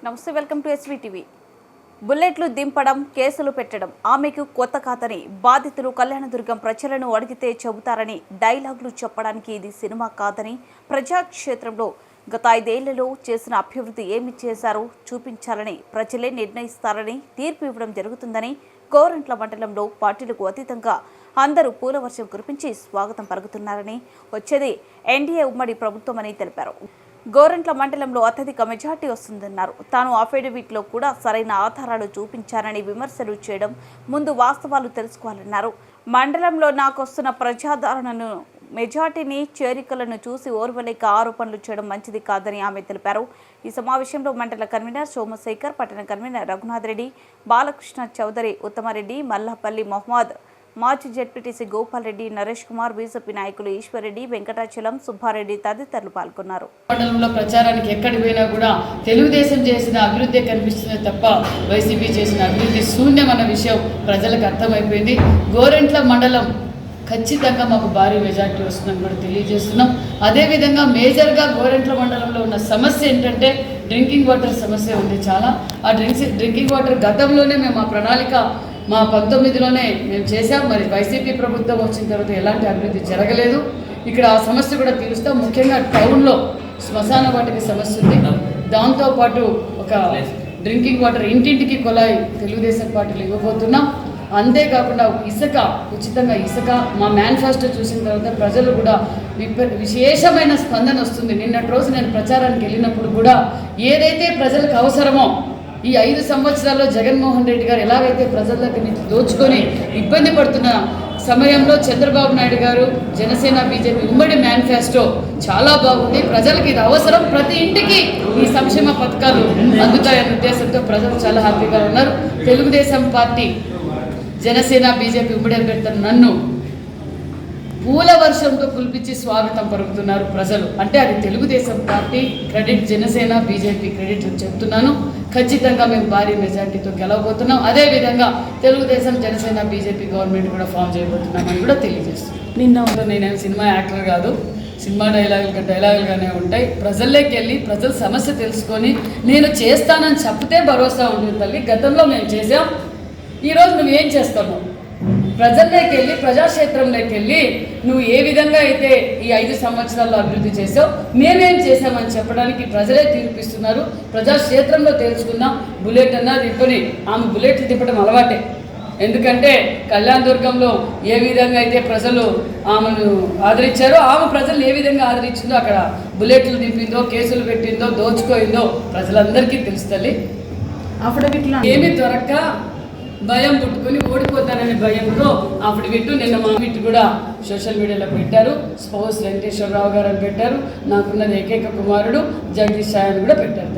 నమస్తే, welcome to SV TV. బుల్లెట్లు దింపడం, కేసులు పెట్టడం ఆమెకు కొత్త కాదని, బాధితులు కళ్యాణదుర్గం ప్రజలను అడిగితే చెబుతారని డైలాగులు చెప్పడానికి ఇది సినిమా కాదని, ప్రజాక్షేత్రంలో గత 5 ఏళ్లలో చేసిన అభివృద్ధి ఏమి చేశారో చూపించాలని ప్రజలే నిర్ణయిస్తారని తీర్పు ఇవ్వడం జరుగుతుందని గోరంట్ల మండలంలో పార్టీలకు అతీతంగా అందరూ పూలవర్షం కురిపించి స్వాగతం పలుకుతున్నారని, వచ్చేది ఎన్డీఏ ఉమ్మడి ప్రభుత్వమని తెలిపారు. గోరంట్ల మండలంలో అత్యధిక మెజార్టీ వస్తుందన్నారు. తాను అఫిడవిట్లో కూడా సరైన ఆధారాలు చూపించారని విమర్శలు చేయడం, ముందు వాస్తవాలు తెలుసుకోవాలన్నారు. మండలంలో నాకొస్తున్న ప్రజాదరణను, మెజార్టీని, చేరికలను చూసి ఓర్వలేక ఆరోపణలు చేయడం మంచిది కాదని ఆమె తెలిపారు. ఈ సమావేశంలో మండల కన్వీనర్ సోమశేఖర్, పట్టణ కన్వీనర్ రఘునాథ్ రెడ్డి, బాలకృష్ణ చౌదరి, ఉత్తమరెడ్డి, మల్లాపల్లి మొహమ్మద్, మాజీ జెడ్పీటీసీ గోపాల్ రెడ్డి, నరేష్ కుమార్, బీజేపీ నాయకులు ఈశ్వర్ రెడ్డి, వెంకటాచలం, సుబ్బారెడ్డి తదితరులు పాల్గొన్నారు. మండలంలో ప్రచారానికి ఎక్కడికి పోయినా కూడా తెలుగుదేశం చేసిన అభివృద్ధి కనిపిస్తుంది తప్ప వైసీపీ చేసిన అభివృద్ధి శూన్యం అన్న విషయం ప్రజలకు అర్థమైపోయింది. గోరెంట్ల మండలం ఖచ్చితంగా మాకు భారీ మెజార్టీ వస్తుందని కూడా తెలియజేస్తున్నాం. అదేవిధంగా మేజర్గా గోరెంట్ల మండలంలో ఉన్న సమస్య ఏంటంటే డ్రింకింగ్ వాటర్ సమస్య ఉంది చాలా. ఆ డ్రింకింగ్ వాటర్ గతంలోనే మేము ఆ ప్రణాళిక మా 19లోనే మేము చేశాం. మరి వైసీపీ ప్రభుత్వం వచ్చిన తర్వాత ఎలాంటి అభివృద్ధి జరగలేదు. ఇక్కడ ఆ సమస్య కూడా తీరుస్తాం. ముఖ్యంగా టౌన్లో శ్మశాన వాటికి సమస్య ఉంది. దాంతోపాటు ఒక డ్రింకింగ్ వాటర్ ఇంటింటికి కొలాయి తెలుగుదేశం పార్టీలు ఇవ్వబోతున్నాం. అంతేకాకుండా ఇసుక, ఉచితంగా ఇసుక మా మేనిఫెస్టో చూసిన తర్వాత ప్రజలు కూడా విశేషమైన స్పందన వస్తుంది. నిన్నటి రోజు నేను ప్రచారానికి వెళ్ళినప్పుడు కూడా ఏదైతే ప్రజలకు అవసరమో ఈ 5 సంవత్సరాల్లో జగన్మోహన్ రెడ్డి గారు ఎలాగైతే ప్రజల దగ్గర నుంచి దోచుకొని ఇబ్బంది పడుతున్న సమయంలో చంద్రబాబు నాయుడు గారు, జనసేన, బీజేపీ ఉమ్మడి మేనిఫెస్టో చాలా బాగుంది. ప్రజలకు ఇది అవసరం, ప్రతి ఇంటికి ఈ సంక్షేమ పథకాలు అందుతాయన్న ఉద్దేశంతో ప్రజలు చాలా హ్యాపీగా ఉన్నారు. తెలుగుదేశం పార్టీ, జనసేన, బీజేపీ ఉమ్మడి అభ్యర్థి నన్ను పూల వర్షంతో కుల్పించి స్వాగతం పలుకుతున్నారు ప్రజలు. అంటే అది Telugu Desam party credit, Janasena, BJP credit చెప్తున్నాను. ఖచ్చితంగా మేము భారీ మెజార్టీతో గెలవబోతున్నాం. అదేవిధంగా తెలుగుదేశం, జనసేన, బీజేపీ గవర్నమెంట్ కూడా ఫామ్ చేయబోతున్నామని కూడా తెలియజేస్తున్నాం. నేనేం సినిమా యాక్టర్ కాదు. సినిమా డైలాగులుగానే ఉంటాయి. ప్రజల్లోకి వెళ్ళి ప్రజల సమస్య తెలుసుకొని నేను చేస్తానని చెప్తే భరోసా ఉంటుంది తల్లి. గతంలో మేము చేసాం. ఈరోజు నువ్వు ఏం చేస్తావు? ప్రజల్లోకి వెళ్ళి, ప్రజాక్షేత్రంలోకి వెళ్ళి నువ్వు ఏ విధంగా అయితే ఈ 5 సంవత్సరాల్లో అభివృద్ధి చేసావు, మేమేం చేసామని చెప్పడానికి ప్రజలే తీర్పిస్తున్నారు. ప్రజాక్షేత్రంలో తెలుసుకుందాం. బుల్లెట్ అన్నా తిప్పని, ఆమె బుల్లెట్లు తిప్పడం అలవాటే. ఎందుకంటే కళ్యాణదుర్గంలో ఏ విధంగా అయితే ప్రజలు ఆమెను ఆదరించారో, ఆమె ప్రజలు ఏ విధంగా ఆదరించిందో, అక్కడ బుల్లెట్లు దింపిందో, కేసులు పెట్టిందో, దోచుకోయిందో ప్రజలందరికీ తెలుస్తుంది. అఫిడవిట్లో ఏమీ దొరక్క భయం పుట్టుకొని ఓడిపోతాననే భయంతో అఫిడవిట్, నిన్న మా అఫిడవిట్ కూడా సోషల్ మీడియాలో పెట్టారు. స్పౌస్ వెంకటేశ్వరరావు గారు అని పెట్టారు. నాకున్నది ఏకైక కుమారుడు జగదీష్ సాయని కూడా పెట్టారు.